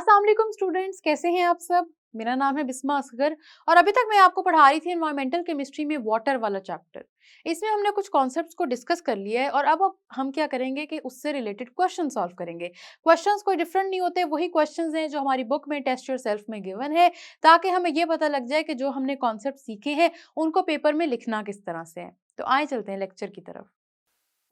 अस्सलाम वालेकुम स्टूडेंट्स, कैसे हैं आप सब। मेरा नाम है बिस्मा असगर और अभी तक मैं आपको पढ़ा रही थी एनवायरमेंटल केमिस्ट्री में वाटर वाला चैप्टर। इसमें हमने कुछ कॉन्सेप्ट्स को डिस्कस कर लिया है और अब हम क्या करेंगे कि उससे रिलेटेड क्वेश्चन सॉल्व करेंगे। क्वेश्चंस कोई डिफरेंट नहीं होते, वही क्वेश्चंस हैं जो हमारी बुक में टेस्ट योर सेल्फ में गिवन है, ताकि हमें ये पता लग जाए कि जो हमने कॉन्सेप्ट सीखे हैं उनको पेपर में लिखना किस तरह से है। तो आए चलते हैं लेक्चर की तरफ।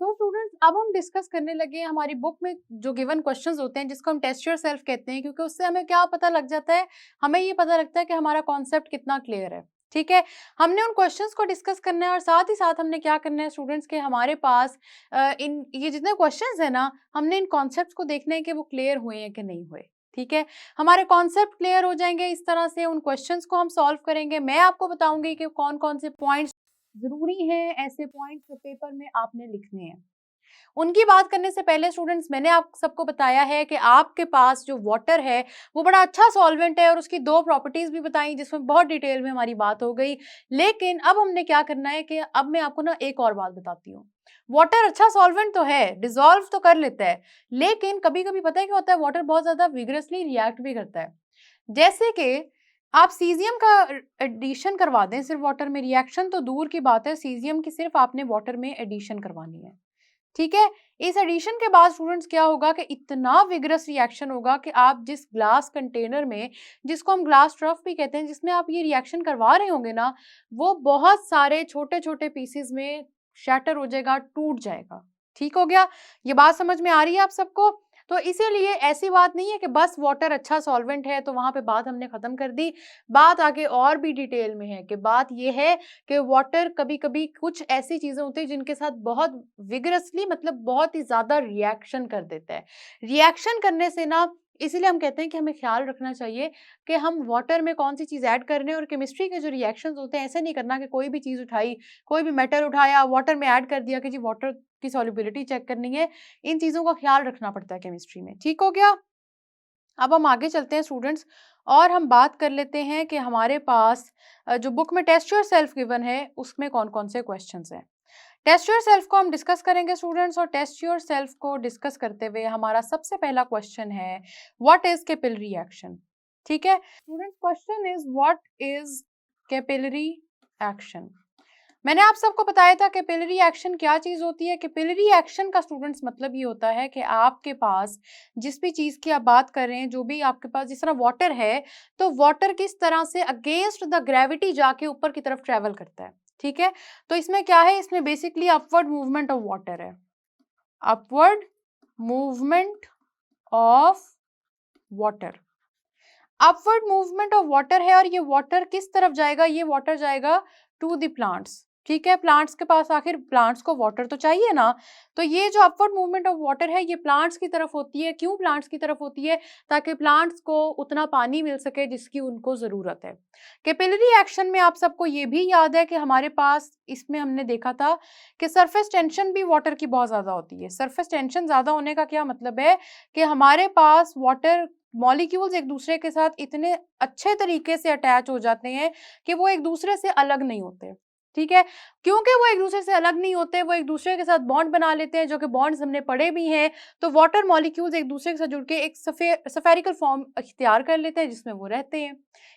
तो स्टूडेंट्स अब हम डिस्कस करने लगे हैं हमारी बुक में जो गिवन क्वेश्चंस होते हैं, जिसको हम टेस्ट योर सेल्फ कहते हैं, क्योंकि उससे हमें क्या पता लग जाता है, हमें ये पता लगता है कि हमारा कॉन्सेप्ट कितना क्लियर है। ठीक है, हमने उन क्वेश्चंस को डिस्कस करना है और साथ ही साथ हमने क्या करना है स्टूडेंट्स के हमारे पास इन ये जितने क्वेश्चंस है ना, हमने इन कॉन्सेप्ट्स को देखना है कि वो क्लियर हुए हैं कि नहीं हुए। ठीक है, हमारे कॉन्सेप्ट क्लियर हो जाएंगे, इस तरह से उन क्वेश्चंस को हम सॉल्व करेंगे। मैं आपको बताऊंगी कि कौन कौन से पॉइंट्स जरूरी हैं, ऐसे पॉइंट्स जो पेपर में आपने लिखने हैं। उनकी बात करने से पहले स्टूडेंट्स, मैंने आप सबको बताया है कि आपके पास जो वाटर है वो बड़ा अच्छा सॉल्वेंट है और उसकी दो प्रॉपर्टीज भी बताई जिसमें बहुत डिटेल में हमारी बात हो गई। लेकिन अब हमने क्या करना है कि अब मैं आपको ना एक और बात बताती हूँ। वाटर अच्छा सॉल्वेंट तो है, डिजोल्व तो कर लेता है, लेकिन कभी कभी पता है क्या होता है, वाटर बहुत ज्यादा विग्रसली रिएक्ट भी करता है। जैसे कि आप सीजियम का एडिशन करवा दें सिर्फ वाटर में, रिएक्शन तो दूर की बात है, सीजियम की सिर्फ आपने वाटर में एडिशन करवानी है। ठीक है, इस एडिशन के बाद स्टूडेंट्स क्या होगा कि इतना विगरस रिएक्शन होगा कि आप जिस ग्लास कंटेनर में, जिसको हम ग्लास ट्रफ भी कहते हैं, जिसमें आप ये रिएक्शन करवा रहे होंगे ना, वो बहुत सारे छोटे छोटे पीसेस में शैटर हो जाएगा, टूट जाएगा। ठीक हो गया, ये बात समझ में आ रही है आप सबको। तो इसीलिए ऐसी बात नहीं है कि बस वाटर अच्छा सॉल्वेंट है तो वहां पे बात हमने खत्म कर दी। बात आगे और भी डिटेल में है कि बात ये है कि वाटर कभी कभी कुछ ऐसी चीजें होती है जिनके साथ बहुत विगरसली, मतलब बहुत ही ज्यादा रिएक्शन कर देता है। रिएक्शन करने से ना, इसीलिए हम कहते हैं कि हमें ख्याल रखना चाहिए कि हम वाटर में कौन सी चीज ऐड कर रहे हैं। और केमिस्ट्री के जो रिएक्शंस होते हैं, ऐसे नहीं करना कि कोई भी चीज उठाई, कोई भी मेटल उठाया, वाटर में ऐड कर दिया कि जी वाटर की सॉल्युबिलिटी चेक करनी है। इन चीजों का ख्याल रखना पड़ता है केमिस्ट्री में। ठीक हो गया, अब हम आगे चलते हैं स्टूडेंट्स और हम बात कर लेते हैं कि हमारे पास जो बुक में टेस्ट योर सेल्फ गिवन है उसमें कौन कौन से क्वेश्चंस हैं। टेस्ट योर सेल्फ को हम डिस्कस करेंगे स्टूडेंट्स, और टेस्ट योर सेल्फ को डिस्कस करते हुए हमारा सबसे पहला क्वेश्चन है, व्हाट इज कैपिलरी एक्शन। ठीक है students, question is what is capillary action. मैंने आप सबको बताया था कैपिलरी एक्शन क्या चीज होती है। कैपिलरी एक्शन का स्टूडेंट्स मतलब ये होता है कि आपके पास जिस भी चीज की आप बात कर रहे हैं, जो भी आपके पास, जिस तरह वाटर है, तो वाटर किस तरह से अगेंस्ट द ग्रेविटी जाके ऊपर की तरफ ट्रेवल करता है। ठीक है, तो इसमें क्या है, इसमें basically upward movement of water है, upward movement of water, upward movement of water है। और ये वाटर किस तरफ जाएगा, ये वाटर जाएगा टू द प्लांट्स। ठीक है, प्लांट्स के पास, आखिर प्लांट्स को वाटर तो चाहिए ना, तो ये जो अपवर्ड मूवमेंट ऑफ वाटर है ये प्लांट्स की तरफ होती है। क्यों प्लांट्स की तरफ होती है? ताकि प्लांट्स को उतना पानी मिल सके जिसकी उनको जरूरत है। कैपिलरी एक्शन में आप सबको ये भी याद है कि हमारे पास इसमें हमने देखा था कि सरफेस टेंशन भी वाटर की बहुत ज्यादा होती है। सरफेस टेंशन ज्यादा होने का क्या मतलब है कि हमारे पास वाटर मॉलिक्यूल्स एक दूसरे के साथ इतने अच्छे तरीके से अटैच हो जाते हैं कि वो एक दूसरे से अलग नहीं होते। ठीक है, क्योंकि वो एक दूसरे से अलग नहीं होते, वो एक दूसरे के साथ बॉन्ड बना लेते हैं, जो कि बॉन्ड्स हमने पढ़े भी हैं। तो वाटर मॉलिक्यूल्स एक दूसरे के साथ जुड़ के एक सफेरिकल फॉर्म अख्तियार कर लेते हैं जिसमें वो रहते हैं।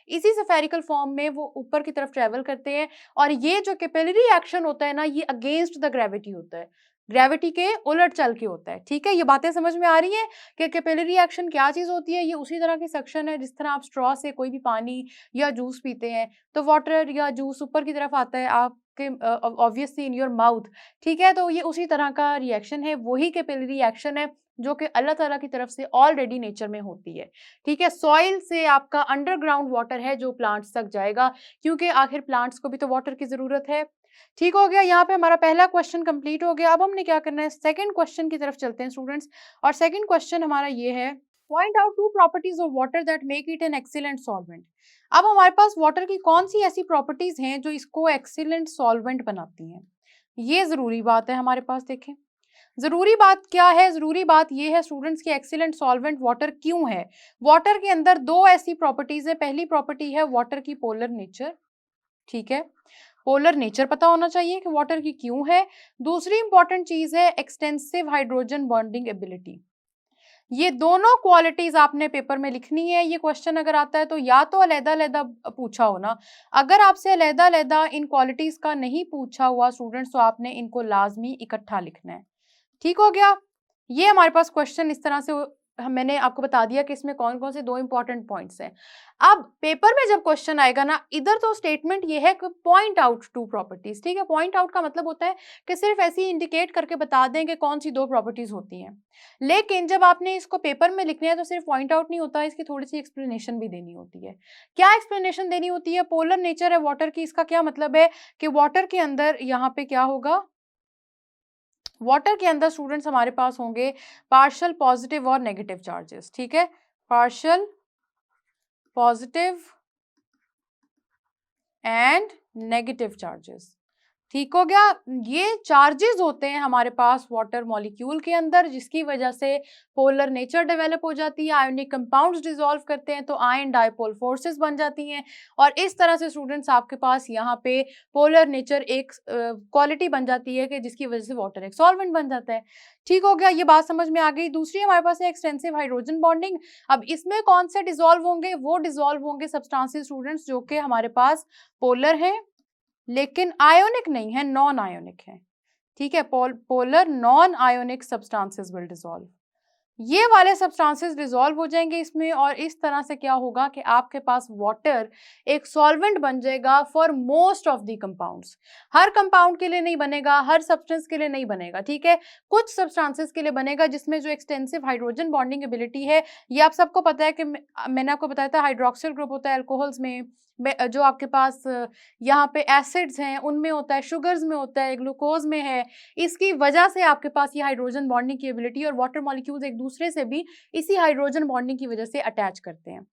इसी सफेरिकल फॉर्म में वो ऊपर की तरफ ट्रेवल करते हैं। और ये जो कैपिलरी एक्शन होता है ना, ये अगेंस्ट द ग्रेविटी होता है, ग्रेविटी के उलट चल के होता है। ठीक है, ये बातें समझ में आ रही है कि कैपिलरी एक्शन क्या चीज होती है। ये उसी तरह की सक्शन है जिस तरह आप स्ट्रॉ से कोई भी पानी या जूस पीते हैं तो वाटर या जूस ऊपर की तरफ आता है आपके ऑब्वियसली इन योर माउथ। ठीक है, तो ये उसी तरह का रिएक्शन है, वही कैपिलरी एक्शन है जो कि अल्लाह ताला की तरफ से ऑलरेडी नेचर में होती है। ठीक है, सॉइल से आपका अंडरग्राउंड वाटर है जो प्लांट्स तक जाएगा, क्योंकि आखिर प्लांट्स को भी तो वाटर की जरूरत है। ठीक हो गया, यहाँ पे हमारा पहला क्वेश्चन कंप्लीट हो गया। अब हमने क्या करना है, सेकंड क्वेश्चन की तरफ चलते हैं स्टूडेंट्स। और सेकंड क्वेश्चन हमारा ये है, point out two properties of water that make it an excellent solvent. अब हमारे पास वाटर की कौन सी ऐसी प्रॉपर्टीज हैं जो इसको एक्सीलेंट सॉल्वेंट बनाती हैं, ये जरूरी बात है हमारे पास। देखें, जरूरी बात क्या है, जरूरी बात ये है स्टूडेंट्स की एक्सीलेंट सॉल्वेंट वाटर क्यों है। वाटर के अंदर दो ऐसी प्रॉपर्टीज है। पहली प्रॉपर्टी है वाटर की पोलर नेचर। ठीक है, पोलर नेचर पता होना चाहिए कि वाटर की क्यों है। दूसरी इंपॉर्टेंट चीज है एक्सटेंसिव हाइड्रोजन बॉन्डिंग एबिलिटी। ये दोनों क्वालिटीज आपने पेपर में लिखनी है। ये क्वेश्चन अगर आता है तो या तो अलग-अलग पूछा हो ना, अगर आपसे अलग-अलग इन क्वालिटीज का नहीं पूछा हुआ स्टूडेंट्स, तो आपने इनको लाजमी इकट्ठा लिखना है। ठीक हो गया। ये हमारे पास क्वेश्चन इस तरह से मैंने आपको बता दिया कि इसमें कौन कौन से दो इंपॉर्टेंट पॉइंट्स हैं। अब पेपर में जब क्वेश्चन आएगा ना, इधर तो स्टेटमेंट ये है कि पॉइंट आउट टू प्रॉपर्टीज। ठीक है, पॉइंट आउट का मतलब होता है कि सिर्फ ऐसे ही इंडिकेट करके बता दें कि कौन सी दो प्रॉपर्टीज होती हैं। लेकिन जब आपने इसको पेपर में लिखना है तो सिर्फ पॉइंट आउट नहीं होता है, इसकी थोड़ी सी एक्सप्लेनेशन भी देनी होती है। क्या एक्सप्लेनेशन देनी होती है? पोलर नेचर है वाटर की, इसका क्या मतलब है कि वाटर के अंदर यहाँ पे क्या होगा, वाटर के अंदर स्टूडेंट्स हमारे पास होंगे पार्शियल पॉजिटिव और नेगेटिव चार्जेस। ठीक है, partial positive and negative charges. ठीक हो गया। ये चार्जेस होते हैं हमारे पास वाटर मॉलिक्यूल के अंदर, जिसकी वजह से पोलर नेचर डेवलप हो जाती है, आयोनिक कंपाउंड्स डिसॉल्व करते हैं तो आयन डाइपोल फोर्सेस बन जाती हैं, और इस तरह से स्टूडेंट्स आपके पास यहाँ पे पोलर नेचर एक क्वालिटी बन जाती है कि जिसकी वजह से वाटर एक सॉल्वेंट बन जाता है। ठीक हो गया, ये बात समझ में आ गई। दूसरी हमारे पास है एक्सटेंसिव हाइड्रोजन बॉन्डिंग। अब इसमें कौन से डिसॉल्व होंगे? वो डिसॉल्व होंगे सब्सटेंसेस स्टूडेंट्स जो कि हमारे पास पोलर हैं लेकिन आयोनिक नहीं है, नॉन आयोनिक है। ठीक है, polar non ionic substances will dissolve. ये वाले सब्सटेंसेस डिसॉल्व हो जाएंगे इसमें, और इस तरह से क्या होगा कि आपके पास वाटर एक सॉल्वेंट बन जाएगा for most of the compounds. Her compound के लिए नहीं बनेगा, हर सब्सटेंस के लिए नहीं बनेगा। ठीक है, कुछ सब्सटेंसेस के लिए बनेगा जिसमें जो एक्सटेंसिव हाइड्रोजन बॉन्डिंग एबिलिटी है, ये आप सबको पता है कि मैंने आपको बताया था हाइड्रोक्सिल ग्रुप होता है अल्कोहल्स में, जो आपके पास यहाँ पे एसिड्स हैं उनमें होता है, शुगर्स में होता है, ग्लूकोज में है। इसकी वजह से आपके पास ये हाइड्रोजन बॉन्डिंग की एबिलिटी, और वाटर मॉलिक्यूल्स एक दूसरे से भी इसी हाइड्रोजन बॉन्डिंग की वजह से अटैच करते हैं।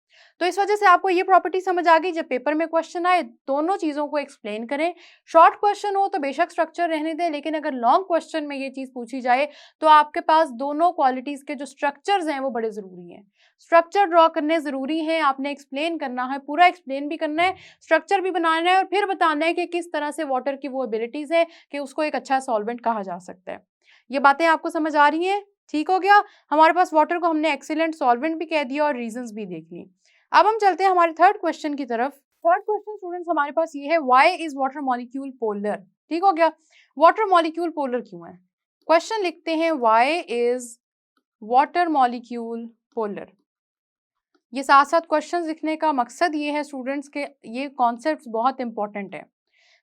तो इस वजह से आपको ये प्रॉपर्टी समझ आ गई। जब पेपर में क्वेश्चन आए दोनों चीजों को एक्सप्लेन करें। शॉर्ट क्वेश्चन हो तो बेशक स्ट्रक्चर रहने दें, लेकिन अगर लॉन्ग क्वेश्चन में ये चीज पूछी जाए तो आपके पास दोनों क्वालिटीज के जो स्ट्रक्चर्स हैं वो बड़े जरूरी हैं। स्ट्रक्चर ड्रॉ करने जरूरी है, आपने एक्सप्लेन करना है, पूरा एक्सप्लेन भी करना है, स्ट्रक्चर भी बनाना है, और फिर बताना है कि किस तरह से वाटर की वो एबिलिटीज है कि उसको एक अच्छा सॉल्वेंट कहा जा सकता है। ये बातें आपको समझ आ रही हैं? ठीक हो गया। हमारे पास वाटर को हमने एक्सीलेंट सॉल्वेंट भी कह दिया और रीजंस भी देख ली। अब हम चलते हैं हमारे थर्ड क्वेश्चन की तरफ। थर्ड क्वेश्चन स्टूडेंट्स हमारे पास ये है, why is water molecule polar. ठीक हो गया, वाटर मॉलिक्यूल पोलर क्यों है? क्वेश्चन लिखते हैं, why is water molecule polar. ये साथ साथ क्वेश्चंस लिखने का मकसद ये है स्टूडेंट्स के ये कॉन्सेप्ट्स बहुत इंपॉर्टेंट है।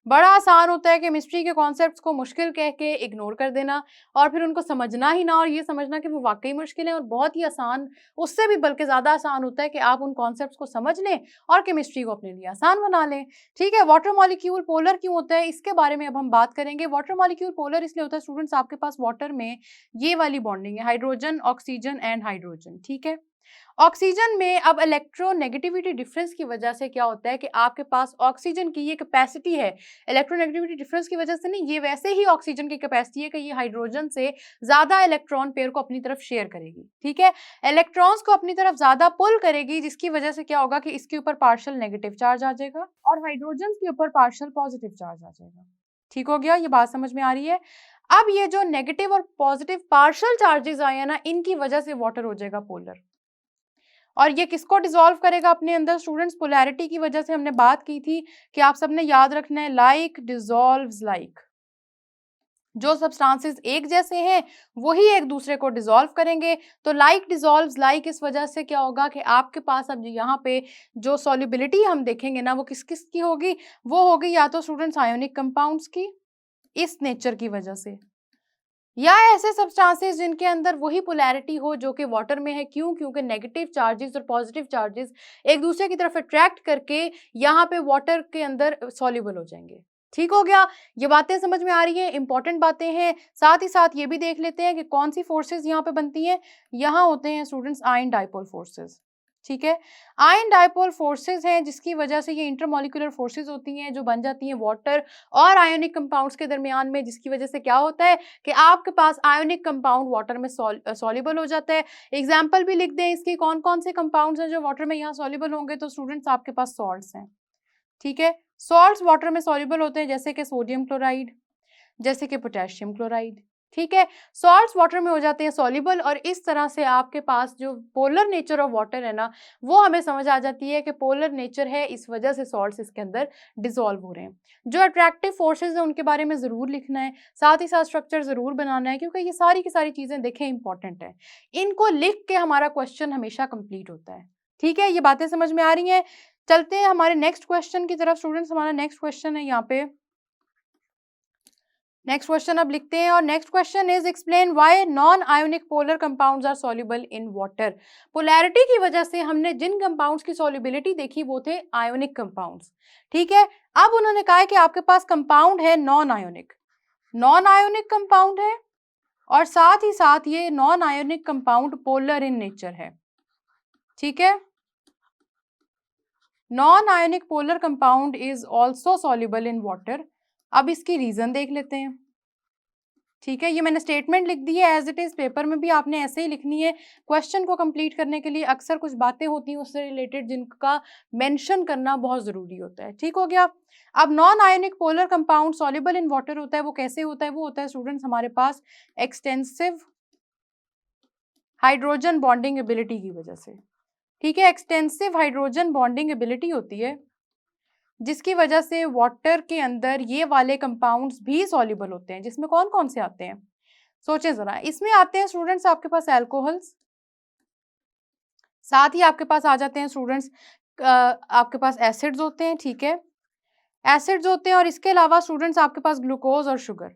बड़ा आसान होता है केमिस्ट्री के कॉन्सेप्ट्स को मुश्किल कह के इग्नोर कर देना, और फिर उनको समझना ही ना, और ये समझना कि वो वाकई मुश्किल है। और बहुत ही आसान, उससे भी बल्कि ज़्यादा आसान होता है कि आप उन कॉन्सेप्ट्स को समझ लें और केमिस्ट्री को अपने लिए आसान बना लें। ठीक है, वाटर मॉलिक्यूल पोलर क्यों होता है इसके बारे में अब हम बात करेंगे। वाटर मॉलिक्यूल पोलर इसलिए होता है स्टूडेंट्स, आपके पास वाटर में ये वाली बॉन्डिंग है, हाइड्रोजन ऑक्सीजन एंड हाइड्रोजन। ठीक है, ऑक्सीजन में अब इलेक्ट्रोनेगेटिविटी डिफरेंस की वजह से क्या होता है कि आपके पास ऑक्सीजन की ये कैपेसिटी है, इलेक्ट्रोनेगेटिविटी डिफरेंस की वजह से नहीं, ये वैसे ही ऑक्सीजन की कैपेसिटी है कि ये हाइड्रोजन से ज्यादा इलेक्ट्रॉन पेयर को अपनी तरफ शेयर करेगी। ठीक है, इलेक्ट्रॉन्स को अपनी तरफ ज्यादा पुल करेगी, जिसकी वजह से क्या होगा कि इसके ऊपर पार्शियल नेगेटिव चार्ज आ जाएगा और हाइड्रोजन के ऊपर पार्शियल पॉजिटिव चार्ज आ जाएगा। ठीक हो गया, ये बात समझ में आ रही है। अब ये जो नेगेटिव और पॉजिटिव पार्शियल चार्जेस आए हैं ना, इनकी वजह से वाटर हो जाएगा पोलर। और ये किसको डिसॉल्व करेगा अपने अंदर स्टूडेंट्स? पोलैरिटी की वजह से हमने बात की थी कि आप सबने याद रखना है, लाइक डिसॉल्व्स लाइक। जो सब्सटेंसेस एक जैसे हैं वही एक दूसरे को डिसॉल्व करेंगे। तो लाइक डिसॉल्व्स लाइक, इस वजह से क्या होगा कि आपके पास अब यहाँ पे जो सॉल्युबिलिटी हम देखेंगे ना, वो किस किस की होगी? वो होगी या तो स्टूडेंट्स आयोनिक कंपाउंड्स की, इस नेचर की वजह से, या ऐसे सब्सटेंसेस जिनके अंदर वही पोलैरिटी हो जो कि वाटर में है। क्यों? क्योंकि नेगेटिव चार्जेस और पॉजिटिव चार्जेस एक दूसरे की तरफ अट्रैक्ट करके यहाँ पे वाटर के अंदर सॉल्युबल हो जाएंगे। ठीक हो गया, ये बातें समझ में आ रही हैं, इंपॉर्टेंट बातें हैं। साथ ही साथ ये भी देख लेते हैं कि कौन सी फोर्सेस यहाँ पे बनती हैं। यहाँ होते हैं स्टूडेंट्स आयन डाइपोल फोर्सेस। ठीक है, आयन डाइपोल फोर्सेस हैं जिसकी वजह से ये इंटरमॉलिक्यूलर फोर्सेस होती हैं जो बन जाती हैं वाटर और आयोनिक कंपाउंड्स के दरमियान में, जिसकी वजह से क्या होता है कि आपके पास आयोनिक कंपाउंड वाटर में सॉल्युबल हो जाता है। एग्जाम्पल भी लिख दें इसकी, कौन कौन से कंपाउंड्स हैं जो वाटर में यहाँ सॉल्युबल होंगे? तो स्टूडेंट्स आपके पास सॉल्ट्स हैं। ठीक है, सॉल्ट्स वाटर में सॉल्युबल होते हैं, जैसे कि सोडियम क्लोराइड, जैसे कि पोटेशियम क्लोराइड, ठीक है, सॉल्ट्स वाटर में हो जाते हैं सॉल्युबल, और इस तरह से आपके पास जो पोलर नेचर ऑफ वाटर है ना, वो हमें समझ आ जाती है कि पोलर नेचर है, इस वजह से सॉल्ट्स इसके अंदर डिसॉल्व हो रहे हैं। जो अट्रैक्टिव फोर्सेज हैं उनके बारे में ज़रूर लिखना है, साथ ही साथ स्ट्रक्चर ज़रूर बनाना है, क्योंकि ये सारी की सारी चीज़ें देखें इंपॉर्टेंट है। इनको लिख के हमारा क्वेश्चन हमेशा कंप्लीट होता है। ठीक है, ये बातें समझ में आ रही हैं? चलते हैं हमारे नेक्स्ट क्वेश्चन की तरफ स्टूडेंट्स। हमारा नेक्स्ट क्वेश्चन है यहाँ पे, नेक्स्ट क्वेश्चन अब लिखते हैं, और next question is explain why non ionic polar compounds are soluble in water. Polarity की वजह से हमने जिन कंपाउंड्स की सॉल्युबिलिटी देखी वो थे आयोनिक कंपाउंड्स। ठीक है, अब उन्होंने कहा है कि आपके पास कंपाउंड है non ionic, non ionic compound है, और साथ ही साथ ये non ionic compound polar in nature है। ठीक है, non ionic polar compound is also soluble in water. अब इसकी रीजन देख लेते हैं। ठीक है, ये मैंने स्टेटमेंट लिख दी है एज इट इज, पेपर में भी आपने ऐसे ही लिखनी है। क्वेश्चन को कंप्लीट करने के लिए अक्सर कुछ बातें होती हैं उससे रिलेटेड जिनका मेंशन करना बहुत जरूरी होता है। ठीक हो गया। अब non ionic polar compound soluble in water होता है, वो कैसे होता है? वो होता है स्टूडेंट्स हमारे पास एक्सटेंसिव हाइड्रोजन बॉन्डिंग एबिलिटी की वजह से। ठीक है, एक्सटेंसिव हाइड्रोजन बॉन्डिंग एबिलिटी होती है जिसकी वजह से वाटर के अंदर ये वाले कंपाउंड्स भी सॉल्युबल होते हैं। जिसमें कौन कौन से आते हैं सोचें जरा। इसमें आते हैं स्टूडेंट्स आपके पास एल्कोहल्स, साथ ही आपके पास आ जाते हैं स्टूडेंट्स आपके पास एसिड्स होते हैं। ठीक है, एसिड्स होते हैं, और इसके अलावा स्टूडेंट्स आपके पास ग्लूकोज और शुगर।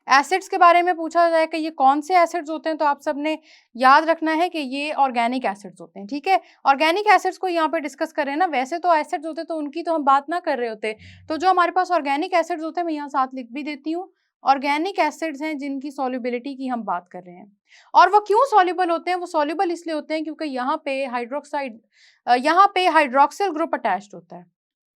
एसिड्स के बारे में पूछा जाए कि ये कौन से एसिड्स होते हैं, तो आप सबने याद रखना है कि ये ऑर्गेनिक एसिड्स होते हैं। ठीक है, ऑर्गेनिक एसिड्स को यहाँ पे डिस्कस कर रहे हैं ना, वैसे तो एसिड्स होते तो उनकी तो हम बात ना कर रहे होते। तो जो हमारे पास ऑर्गेनिक एसिड्स होते हैं, मैं यहाँ साथ लिख भी देती हूँ, ऑर्गेनिक एसिड्स हैं जिनकी सॉल्युबिलिटी की हम बात कर रहे हैं। और वो क्यों सॉल्युबल होते हैं? वो सॉल्युबल इसलिए होते हैं क्योंकि यहाँ पे हाइड्रोक्सिल ग्रुप अटैच्ड होता है।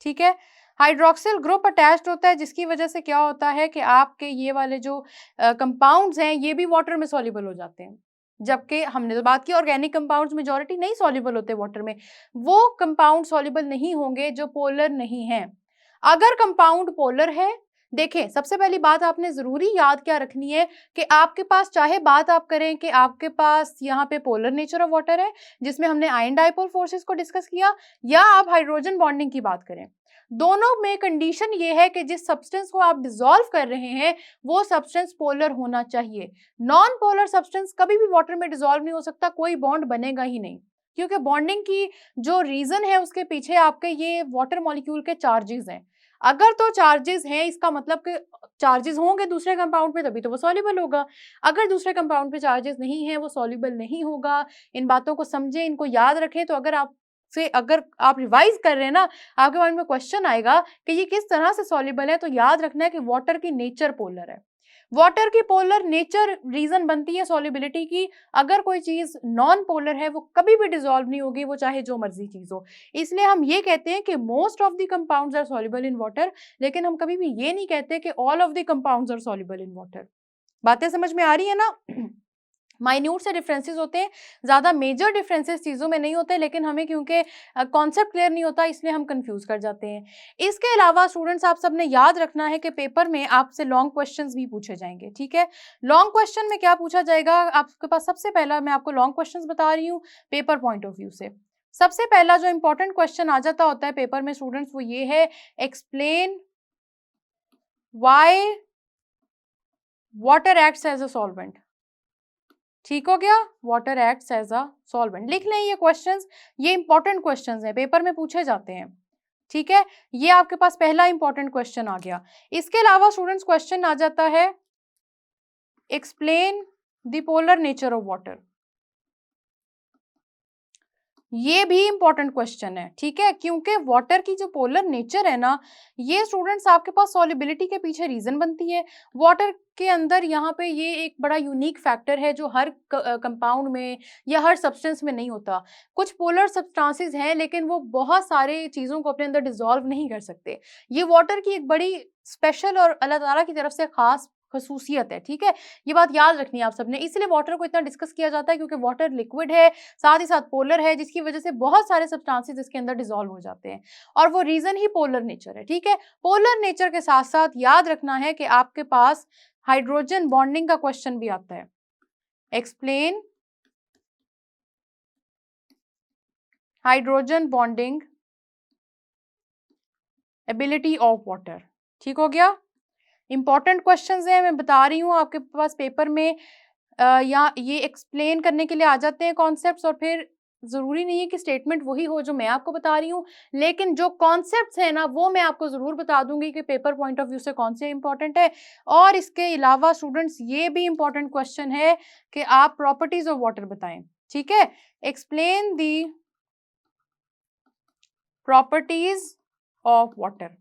ठीक है, हाइड्रोक्सिल ग्रुप अटैच्ड होता है, जिसकी वजह से क्या होता है कि आपके ये वाले जो कंपाउंड्स हैं ये भी वाटर में सॉल्युबल हो जाते हैं। जबकि हमने तो बात की ऑर्गेनिक कंपाउंड्स मेजॉरिटी नहीं सॉल्युबल होते वाटर में, वो कंपाउंड सॉल्युबल नहीं होंगे जो पोलर नहीं हैं। अगर कंपाउंड पोलर है, देखें सबसे पहली बात आपने जरूरी याद क्या रखनी है कि आपके पास चाहे बात आप करें कि आपके पास यहाँ पे पोलर नेचर ऑफ वाटर है जिसमें हमने आयन डाइपोल फोर्सेस को डिस्कस किया, या आप हाइड्रोजन बॉन्डिंग की बात करें, दोनों में कंडीशन ये है कि जिस सब्सटेंस को आप डिसॉल्व कर रहे हैं वो सब्सटेंस पोलर होना चाहिए। नॉन पोलर सब्सटेंस कभी भी वाटर में डिसॉल्व नहीं हो सकता, कोई बॉन्ड बनेगा ही नहीं, क्योंकि बॉन्डिंग की जो रीजन है उसके पीछे आपके ये वाटर मॉलिक्यूल के चार्जेस हैं। अगर तो चार्जेस हैं इसका मतलब कि चार्जेस होंगे दूसरे कंपाउंड पे तभी तो वो सॉल्युबल होगा। अगर दूसरे कंपाउंड पे चार्जेस नहीं है वो सॉल्युबल नहीं होगा। इन बातों को समझें, इनको याद रखें। तो अगर आप रिवाइज कर रहे हैं ना, आपके माइंड में क्वेश्चन आएगा कि ये किस तरह से सॉल्युबल है, तो याद रखना है कि वाटर की नेचर पोलर है। वाटर की पोलर नेचर रीजन बनती है सॉल्युबिलिटी की। अगर कोई चीज नॉन पोलर है वो कभी भी डिसॉल्व नहीं होगी, वो चाहे जो मर्जी चीज हो। इसलिए हम ये कहते हैं कि most of the compounds are soluble in water, लेकिन हम कभी भी ये नहीं कहते कि all of the compounds are soluble in water. बातें समझ में आ रही है ना? माइन्यूट से डिफरेंसेस होते हैं, ज़्यादा मेजर डिफरेंसेस चीज़ों में नहीं होते, लेकिन हमें क्योंकि कॉन्सेप्ट क्लियर नहीं होता इसलिए हम कंफ्यूज कर जाते हैं। इसके अलावा स्टूडेंट्स आप सबने याद रखना है कि पेपर में आपसे लॉन्ग क्वेश्चंस भी पूछे जाएंगे। ठीक है, लॉन्ग क्वेश्चन में क्या पूछा जाएगा आपके पास? सबसे पहला मैं आपको लॉन्ग क्वेश्चंस बता रही हूँ पेपर पॉइंट ऑफ व्यू से। सबसे पहला जो इंपॉर्टेंट क्वेश्चन आ जाता होता है पेपर में स्टूडेंट्स, वो ये है, explain why water acts as a solvent. ठीक हो गया, water acts as a solvent. लिख लें ये क्वेश्चंस, ये इंपॉर्टेंट क्वेश्चंस हैं, पेपर में पूछे जाते हैं। ठीक है, ये आपके पास पहला इंपॉर्टेंट क्वेश्चन आ गया। इसके अलावा स्टूडेंट्स क्वेश्चन आ जाता है, explain the polar nature of water. ये भी इंपॉर्टेंट क्वेश्चन है। ठीक है, क्योंकि वाटर की जो पोलर नेचर है ना, ये स्टूडेंट्स आपके पास सॉल्युबिलिटी के पीछे रीजन बनती है। वाटर के अंदर यहाँ पे ये एक बड़ा यूनिक फैक्टर है जो हर कंपाउंड में या हर सब्सटेंस में नहीं होता। कुछ पोलर सब्सटेंसेस हैं लेकिन वो बहुत सारे चीज़ों को अपने अंदर डिसॉल्व नहीं कर सकते। ये वाटर की एक बड़ी स्पेशल और अल्लाह ताला की तरफ से खास खसूसियत है। ठीक है, ये बात याद रखनी है आप सबने। इसलिए वाटर को इतना डिस्कस किया जाता है क्योंकि वाटर लिक्विड है, साथ ही साथ पोलर है, जिसकी वजह से बहुत सारे सब्सटेंसेस इसके अंदर डिसॉल्व हो जाते हैं, और वो रीजन ही पोलर नेचर है। ठीक है, पोलर नेचर के साथ साथ याद रखना है कि आपके पास हाइड्रोजन बॉन्डिंग का क्वेश्चन भी आता है। Explain hydrogen bonding ability of water. ठीक हो गया। इंपॉर्टेंट क्वेश्चंस हैं, मैं बता रही हूँ आपके पास पेपर में या ये एक्सप्लेन करने के लिए आ जाते हैं कॉन्सेप्ट्स, और फिर जरूरी नहीं है कि स्टेटमेंट वही हो जो मैं आपको बता रही हूँ, लेकिन जो कॉन्सेप्ट्स है ना वो मैं आपको जरूर बता दूंगी कि पेपर पॉइंट ऑफ व्यू से कौन से इंपॉर्टेंट है। और इसके अलावा स्टूडेंट्स ये भी इंपॉर्टेंट क्वेश्चन है कि आप प्रॉपर्टीज ऑफ वाटर बताएं। ठीक है, explain the properties of water.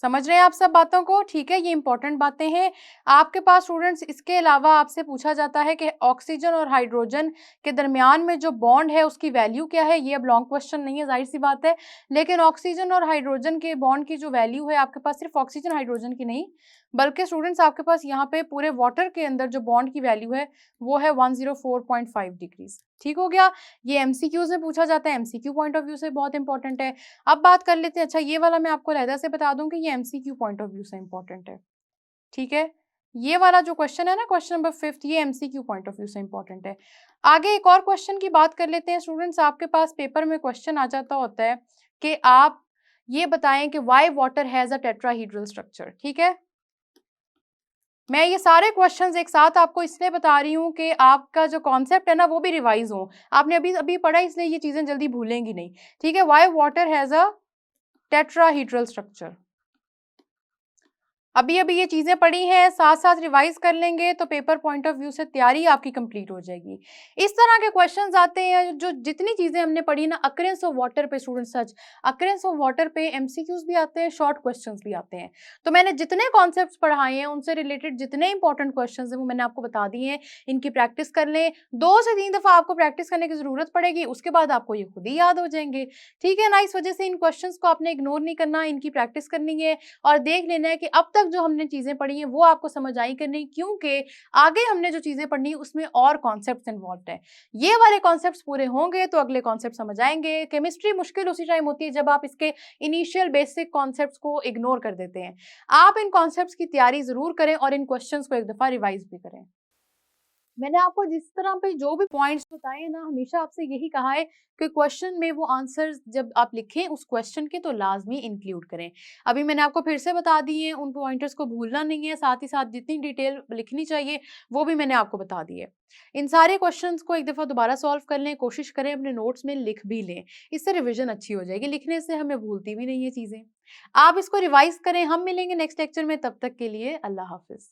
समझ रहे हैं आप सब बातों को? ठीक है, ये इंपॉर्टेंट बातें हैं आपके पास स्टूडेंट्स। इसके अलावा आपसे पूछा जाता है कि ऑक्सीजन और हाइड्रोजन के दरमियान में जो बॉन्ड है उसकी वैल्यू क्या है। ये अब लॉन्ग क्वेश्चन नहीं है, जाहिर सी बात है, लेकिन ऑक्सीजन और हाइड्रोजन के बॉन्ड की जो वैल्यू है आपके पास, सिर्फ ऑक्सीजन हाइड्रोजन की नहीं बल्कि स्टूडेंट्स आपके पास यहाँ पे पूरे वाटर के अंदर जो बॉन्ड की वैल्यू है वो है 104.5 डिग्रीज। ठीक हो गया। ये एमसीक्यूज में पूछा जाता है, एमसीक्यू पॉइंट ऑफ व्यू से बहुत इंपॉर्टेंट है। अब बात कर लेते हैं, अच्छा ये वाला मैं आपको अलहदा से बता दूं कि ये एमसीक्यू पॉइंट ऑफ व्यू से इंपॉर्टेंट है। ठीक है, ये वाला जो क्वेश्चन है ना, क्वेश्चन नंबर 5, ये एमसीक्यू पॉइंट ऑफ व्यू से इंपॉर्टेंट है। आगे एक और क्वेश्चन की बात कर लेते हैं स्टूडेंट्स। आपके पास पेपर में क्वेश्चन आ जाता होता है कि आप ये बताएं कि why water has a tetrahedral structure. ठीक है, मैं ये सारे क्वेश्चंस एक साथ आपको इसलिए बता रही हूँ कि आपका जो कॉन्सेप्ट है ना वो भी रिवाइज हो। आपने अभी अभी पढ़ा, इसलिए ये चीजें जल्दी भूलेंगी नहीं। ठीक है, why water has a tetrahedral structure. अभी अभी ये चीजें पढ़ी हैं, साथ साथ रिवाइज कर लेंगे तो पेपर पॉइंट ऑफ व्यू से तैयारी आपकी कंप्लीट हो जाएगी। इस तरह के क्वेश्चंस आते हैं जो जितनी चीजें हमने पढ़ी ना, अकरेंस ऑफ वाटर पे student, such occurrence of water पे एमसीक्यूज भी आते हैं, शॉर्ट क्वेश्चंस भी आते हैं। तो मैंने जितने कॉन्सेप्ट्स पढ़ाए हैं उनसे रिलेटेड जितने इंपॉर्टेंट क्वेश्चंस हैं वो मैंने आपको बता दिए हैं। इनकी प्रैक्टिस कर लें, 2 से 3 दफा आपको प्रैक्टिस करने की जरूरत पड़ेगी, उसके बाद आपको ये खुद ही याद हो जाएंगे। ठीक है ना, इस वजह से इन क्वेश्चन को आपने इग्नोर नहीं करना, इनकी प्रैक्टिस करनी है और देख लेना है कि अब तक जो हमने चीजें पढ़ी हैं वो आपको समझ आई कि नहीं, क्योंकि आगे हमने जो चीजें पढ़नी है उसमें और कॉन्सेप्ट्स इन्वॉल्व है। ये वाले कॉन्सेप्ट्स पूरे होंगे तो अगले कॉन्सेप्ट समझ आएंगे। केमिस्ट्री मुश्किल उसी टाइम होती है जब आप इसके इनिशियल बेसिक कॉन्सेप्ट्स को इग्नोर कर देते हैं। आप इन कॉन्सेप्ट्स की तैयारी जरूर करें और इन क्वेश्चंस को एक दफा रिवाइज भी करें। मैंने आपको जिस तरह पे जो भी पॉइंट्स बताए हैं ना, हमेशा आपसे यही कहा है कि क्वेश्चन में वो आंसर्स जब आप लिखें उस क्वेश्चन के तो लाजमी इंक्लूड करें। अभी मैंने आपको फिर से बता दी है, उन पॉइंटर्स को भूलना नहीं है, साथ ही साथ जितनी डिटेल लिखनी चाहिए वो भी मैंने आपको बता दी है। इन सारे क्वेश्चंस को एक दफ़ा दोबारा सॉल्व कर लें, कोशिश करें अपने नोट्स में लिख भी लें, इससे रिविजन अच्छी हो जाएगी। लिखने से हमें भूलती भी नहीं है चीज़ें। आप इसको रिवाइज करें। हम मिलेंगे नेक्स्ट लेक्चर में, तब तक के लिए अल्लाह हाफिज़।